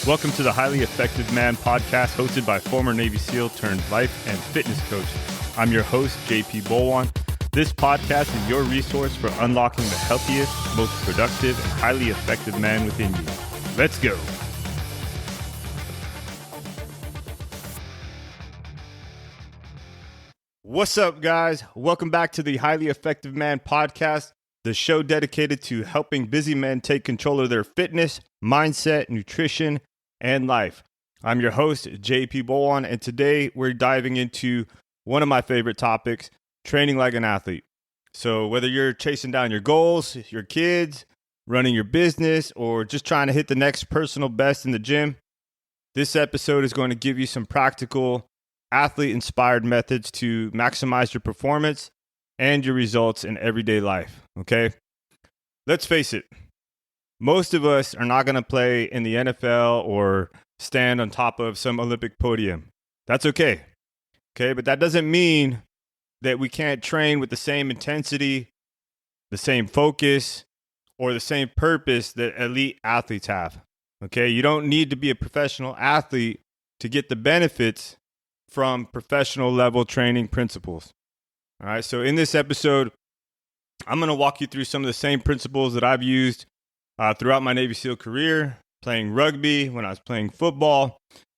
Welcome to the Highly Effective Man podcast, hosted by former Navy SEAL turned life and fitness coach. I'm your host, JP Bolwahnn. This podcast is your resource for unlocking the healthiest, most productive, and highly effective man within you. Let's go. What's up, guys? Welcome back to the Highly Effective Man podcast, the show dedicated to helping busy men take control of their fitness, mindset, nutrition, and life. I'm your host, JP Bolwahnn, and today we're diving into one of my favorite topics, training like an athlete. So whether you're chasing down your goals, your kids, running your business, or just trying to hit the next personal best in the gym, this episode is going to give you some practical, athlete-inspired methods to maximize your performance and your results in everyday life, okay? Let's face it. Most of us are not going to play in the NFL or stand on top of some Olympic podium. That's okay. Okay, but that doesn't mean that we can't train with the same intensity, the same focus, or the same purpose that elite athletes have. Okay, you don't need to be a professional athlete to get the benefits from professional level training principles. All right, so in this episode, I'm going to walk you through some of the same principles that I've used throughout my Navy SEAL career, playing rugby, when I was playing football,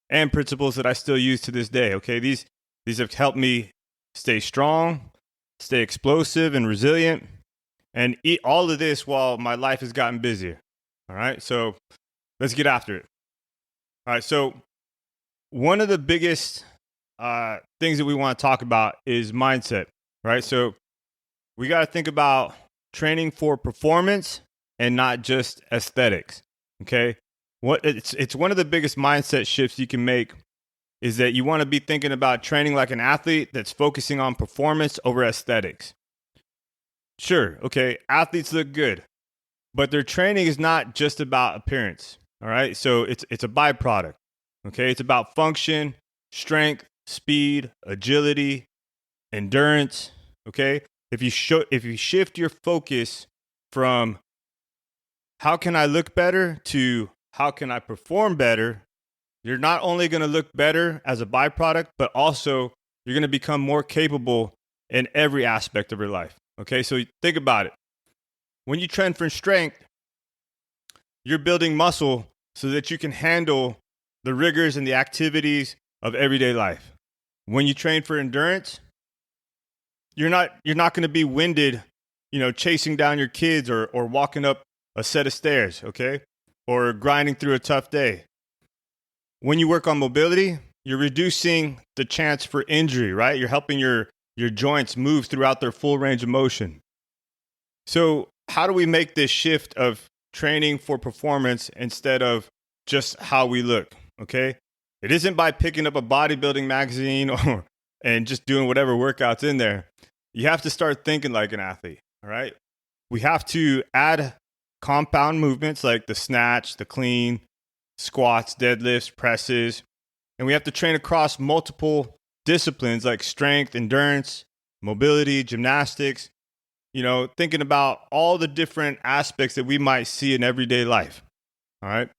and principles that I still use to this day. Okay, these have helped me stay strong, stay explosive and resilient, and eat all of this while my life has gotten busier. All right, so let's get after it. All right, so one of the biggest things that we want to talk about is mindset, right? So we got to think about training for performance and not just aesthetics, okay? It's one of the biggest mindset shifts you can make is that you want to be thinking about training like an athlete that's focusing on performance over aesthetics. Sure, okay, athletes look good, but their training is not just about appearance, all right? So it's a byproduct, okay? It's about function, strength, speed, agility, endurance, okay? If you shift your focus from how can I look better to how can I perform better, you're not only going to look better as a byproduct, but also you're going to become more capable in every aspect of your life. Okay, so think about it. When you train for strength, you're building muscle so that you can handle the rigors and the activities of everyday life. When you train for endurance, you're not going to be winded, chasing down your kids or walking up a set of stairs, okay? Or grinding through a tough day. When you work on mobility, you're reducing the chance for injury, right? You're helping your joints move throughout their full range of motion. So how do we make this shift of training for performance instead of just how we look, okay? It isn't by picking up a bodybuilding magazine and just doing whatever workouts in there. You have to start thinking like an athlete, all right? We have to add compound movements like the snatch, the clean, squats, deadlifts, presses, and we have to train across multiple disciplines like strength, endurance, mobility, gymnastics, thinking about all the different aspects that we might see in everyday life, all right?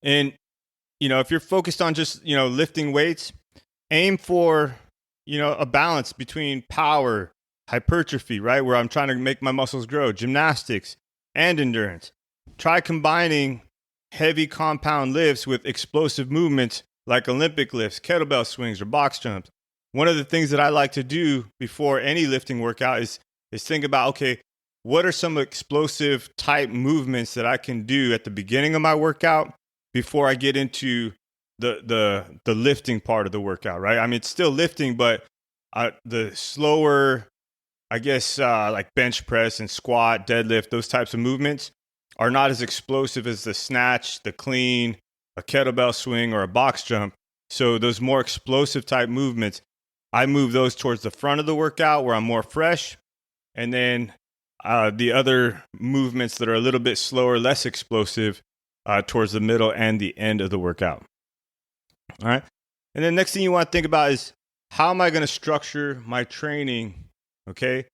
And, if you're focused on just, lifting weights, aim for, a balance between power, hypertrophy, right? Where I'm trying to make my muscles grow, gymnastics, and endurance. Try combining heavy compound lifts with explosive movements like Olympic lifts, kettlebell swings, or box jumps. One of the things that I like to do before any lifting workout is think about, okay, what are some explosive type movements that I can do at the beginning of my workout before I get into the lifting part of the workout, right? I mean, it's still lifting, but the slower, I guess, like bench press and squat, deadlift, those types of movements are not as explosive as the snatch, the clean, a kettlebell swing, or a box jump. So those more explosive type movements, I move those towards the front of the workout where I'm more fresh. And then the other movements that are a little bit slower, less explosive, towards the middle and the end of the workout. All right. And then next thing you want to think about is, how am I going to structure my training? Okay.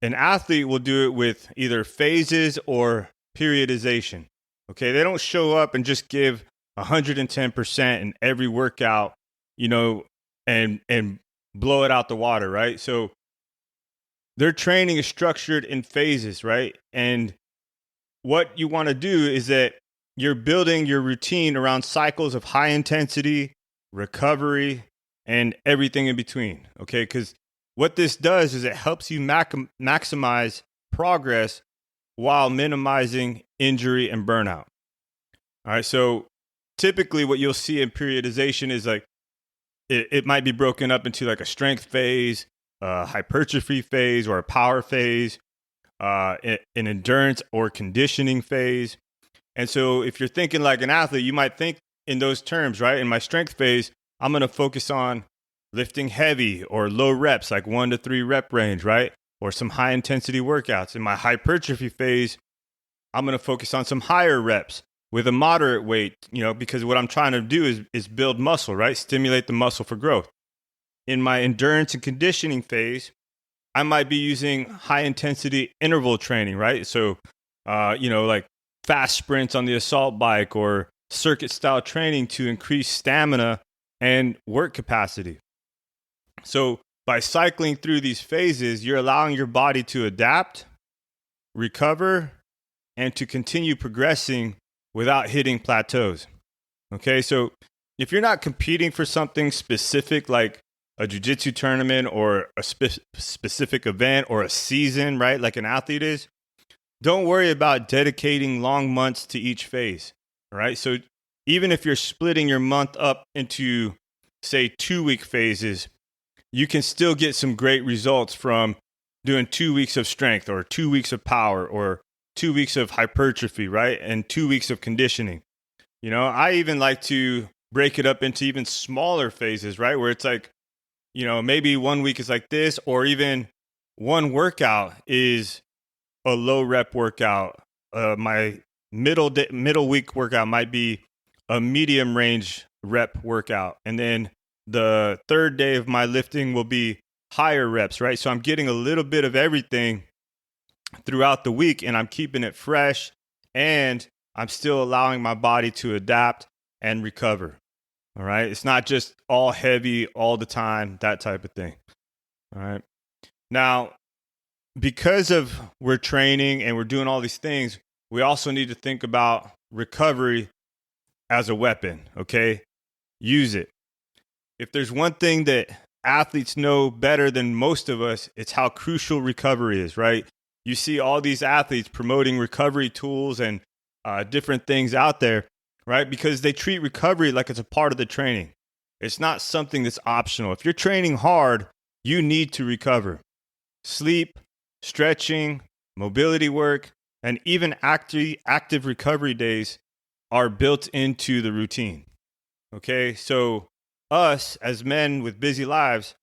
An athlete will do it with either phases or periodization. Okay. They don't show up and just give 110% in every workout, and blow it out the water, right? So their training is structured in phases, right? And what you want to do is that you're building your routine around cycles of high intensity, recovery, and everything in between. Okay. Because what this does is it helps you maximize progress while minimizing injury and burnout. All right. So typically, what you'll see in periodization is like it might be broken up into like a strength phase, a hypertrophy phase, or a power phase, an endurance or conditioning phase. And so if you're thinking like an athlete, you might think in those terms, right? In my strength phase, I'm going to focus on lifting heavy or low reps, like 1 to 3 rep range, right? Or some high intensity workouts. In my hypertrophy phase, I'm going to focus on some higher reps with a moderate weight, because what I'm trying to do is build muscle, right? Stimulate the muscle for growth. In my endurance and conditioning phase, I might be using high intensity interval training, right? So, like fast sprints on the assault bike or circuit style training to increase stamina and work capacity. So by cycling through these phases, you're allowing your body to adapt, recover, and to continue progressing without hitting plateaus. Okay, so if you're not competing for something specific like a jiu-jitsu tournament or a specific event or a season, right, like an athlete is, don't worry about dedicating long months to each phase. All right, so even if you're splitting your month up into, say, 2-week phases, you can still get some great results from doing 2 weeks of strength or 2 weeks of power or 2 weeks of hypertrophy, right? And 2 weeks of conditioning. I even like to break it up into even smaller phases, right? Where it's like, maybe 1 week is like this, or even one workout is a low rep workout. My middle week workout might be a medium range rep workout. And then the third day of my lifting will be higher reps, right? So I'm getting a little bit of everything throughout the week and I'm keeping it fresh and I'm still allowing my body to adapt and recover. All right. It's not just all heavy all the time, that type of thing. All right. Now, because of we're training and we're doing all these things, we also need to think about recovery as a weapon. Okay. Use it. If there's one thing that athletes know better than most of us, it's how crucial recovery is, right? You see all these athletes promoting recovery tools and different things out there, right? Because they treat recovery like it's a part of the training. It's not something that's optional. If you're training hard, you need to recover. Sleep, stretching, mobility work, and even active recovery days are built into the routine. Okay, so us as men with busy lives,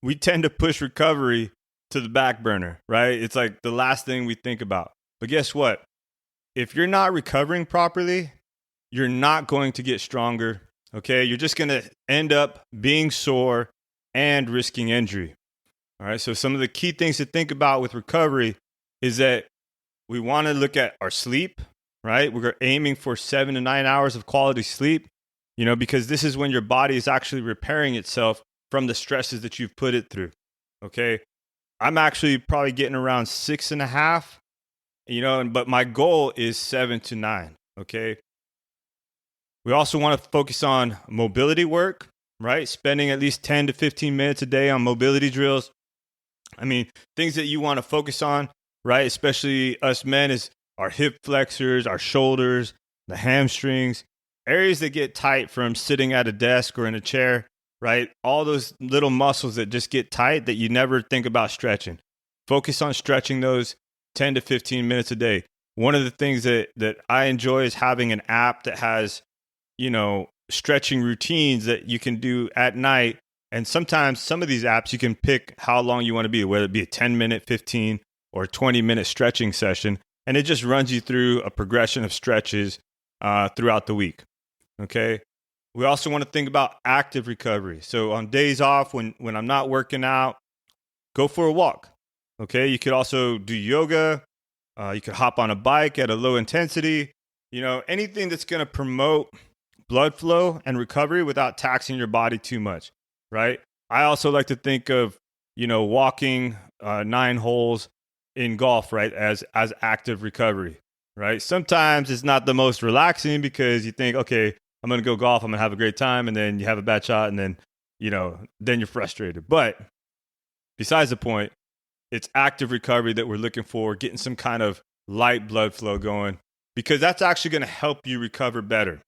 we tend to push recovery to the back burner, right? It's like the last thing we think about. But guess what? If you're not recovering properly, you're not going to get stronger, okay? You're just going to end up being sore and risking injury. All right, so some of the key things to think about with recovery is that we want to look at our sleep, right? We're aiming for 7 to 9 hours of quality sleep, because this is when your body is actually repairing itself from the stresses that you've put it through, okay? I'm actually probably getting around 6.5, but my goal is 7 to 9, okay? We also want to focus on mobility work, right? Spending at least 10 to 15 minutes a day on mobility drills. I mean, things that you want to focus on, right? Especially us men is our hip flexors, our shoulders, the hamstrings, areas that get tight from sitting at a desk or in a chair, right? All those little muscles that just get tight that you never think about stretching. Focus on stretching those 10 to 15 minutes a day. One of the things that I enjoy is having an app that has, stretching routines that you can do at night. And sometimes some of these apps, you can pick how long you want to be, whether it be a 10-minute, 15, or 20-minute stretching session. And it just runs you through a progression of stretches throughout the week. Okay. We also want to think about active recovery. So on days off, when I'm not working out, go for a walk. Okay. You could also do yoga, You could hop on a bike at a low intensity. Anything that's going to promote blood flow and recovery without taxing your body too much, right? I also like to think of, walking 9 holes in golf, right, as active recovery, right? Sometimes it's not the most relaxing because you think, okay, I'm going to go golf, I'm going to have a great time, and then you have a bad shot, and then, then you're frustrated. But besides the point, it's active recovery that we're looking for, getting some kind of light blood flow going, because that's actually going to help you recover better.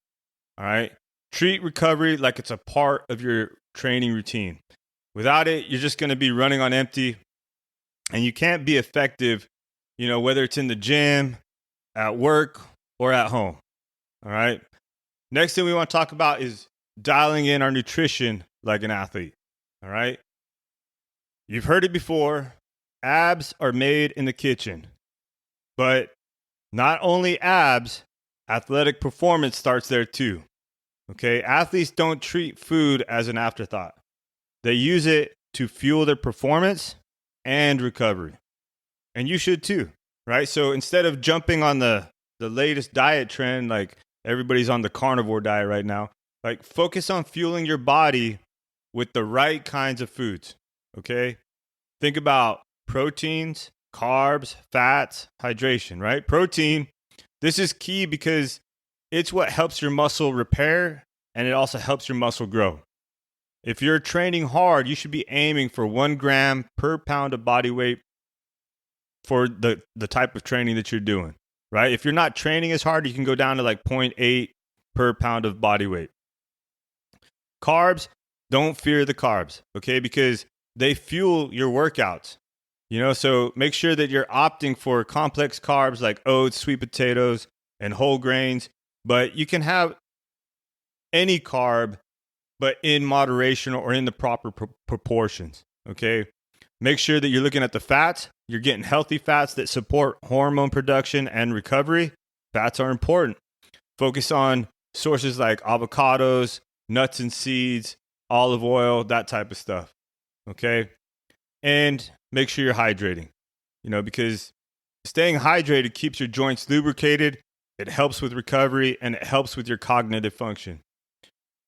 All right. Treat recovery like it's a part of your training routine. Without it, you're just going to be running on empty, and you can't be effective, whether it's in the gym, at work, or at home. All right. Next thing we want to talk about is dialing in our nutrition like an athlete. All right. You've heard it before. Abs are made in the kitchen. But not only abs, athletic performance starts there too. Okay, athletes don't treat food as an afterthought. They use it to fuel their performance and recovery. And you should too, right? So instead of jumping on the latest diet trend, like everybody's on the carnivore diet right now, like focus on fueling your body with the right kinds of foods, okay? Think about proteins, carbs, fats, hydration, right? Protein, this is key because it's what helps your muscle repair, and it also helps your muscle grow. If you're training hard, you should be aiming for 1 gram per pound of body weight for the type of training that you're doing, right? If you're not training as hard, you can go down to like 0.8 per pound of body weight. Carbs, don't fear the carbs, okay? Because they fuel your workouts. So make sure that you're opting for complex carbs like oats, sweet potatoes, and whole grains. But you can have any carb, but in moderation or in the proper proportions, okay? Make sure that you're looking at the fats. You're getting healthy fats that support hormone production and recovery. Fats are important. Focus on sources like avocados, nuts and seeds, olive oil, that type of stuff, okay? And make sure you're hydrating, because staying hydrated keeps your joints lubricated. It helps with recovery, and it helps with your cognitive function.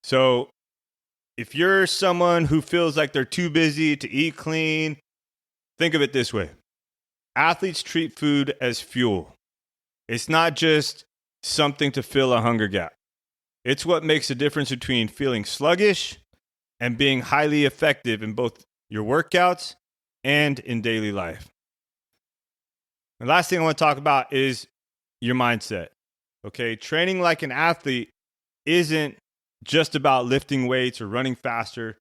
So if you're someone who feels like they're too busy to eat clean, think of it this way. Athletes treat food as fuel. It's not just something to fill a hunger gap. It's what makes the difference between feeling sluggish and being highly effective in both your workouts and in daily life. The last thing I want to talk about is your mindset. Okay, training like an athlete isn't just about lifting weights or running faster.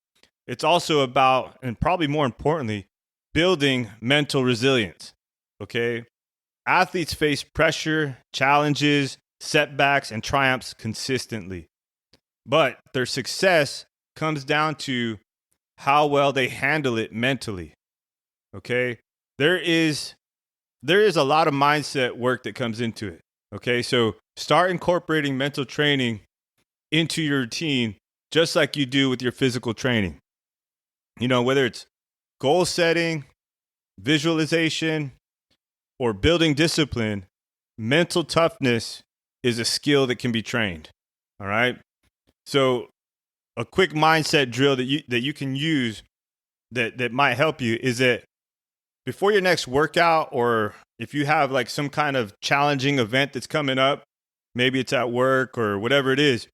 It's also about, and probably more importantly, building mental resilience. Okay, athletes face pressure, challenges, setbacks, and triumphs consistently. But their success comes down to how well they handle it mentally. Okay, there is a lot of mindset work that comes into it. Okay, so start incorporating mental training into your routine just like you do with your physical training. Whether it's goal setting, visualization, or building discipline, mental toughness is a skill that can be trained. All right, so a quick mindset drill that you can use that might help you is that before your next workout, or if you have like some kind of challenging event that's coming up, maybe it's at work or whatever it is,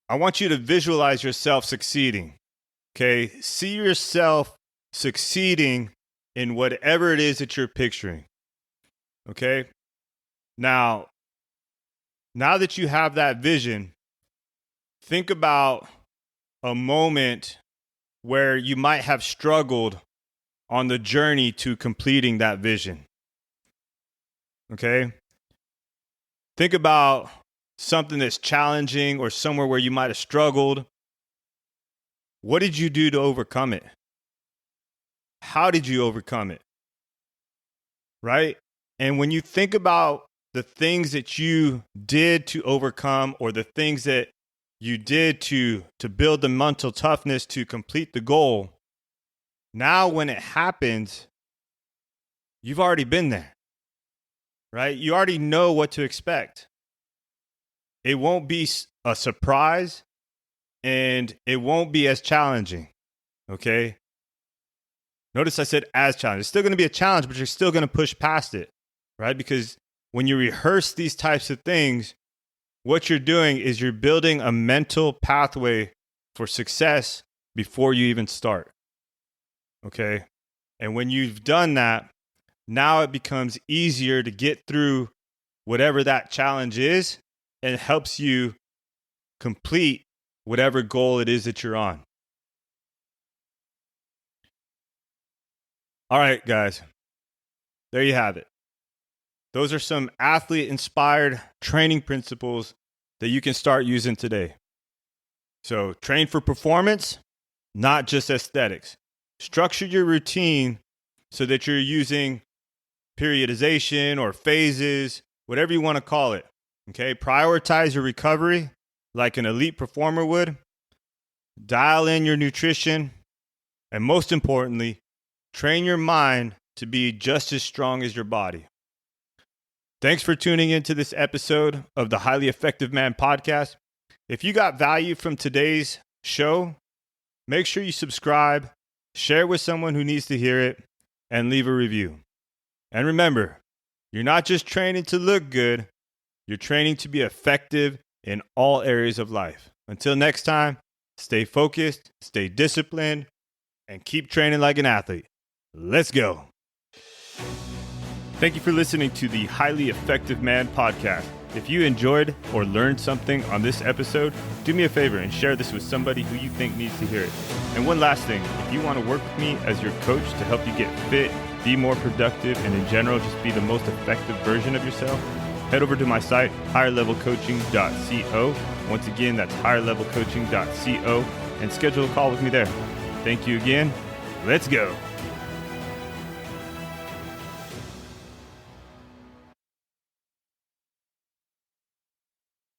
I want you to visualize yourself succeeding. Okay, see yourself succeeding in whatever it is that you're picturing. Okay, now that you have that vision, think about a moment where you might have struggled on the journey to completing that vision. Okay? Think about something that's challenging or somewhere where you might have struggled. What did you do to overcome it? How did you overcome it? Right? And when you think about the things that you did to overcome, or the things that you did to build the mental toughness to complete the goal, now when it happens, you've already been there. right? You already know what to expect. It won't be a surprise and it won't be as challenging, okay? Notice I said as challenging. It's still going to be a challenge, but you're still going to push past it, right? Because when you rehearse these types of things, what you're doing is you're building a mental pathway for success before you even start, okay? And when you've done that, now it becomes easier to get through whatever that challenge is and helps you complete whatever goal it is that you're on. All right, guys, there you have it. Those are some athlete-inspired training principles that you can start using today. So train for performance, not just aesthetics. Structure your routine so that you're using periodization or phases, whatever you want to call it. Okay, prioritize your recovery like an elite performer would. Dial in your nutrition. And most importantly, train your mind to be just as strong as your body. Thanks for tuning into this episode of the Highly Effective Man podcast. If you got value from today's show, make sure you subscribe, share with someone who needs to hear it, and leave a review. And remember, you're not just training to look good, you're training to be effective in all areas of life. Until next time, stay focused, stay disciplined, and keep training like an athlete. Let's go. Thank you for listening to the Highly Effective Man podcast. If you enjoyed or learned something on this episode, do me a favor and share this with somebody who you think needs to hear it. And one last thing, if you want to work with me as your coach to help you get fit, be more productive, and in general, just be the most effective version of yourself, head over to my site, higherlevelcoaching.co. Once again, that's higherlevelcoaching.co, and schedule a call with me there. Thank you again. Let's go.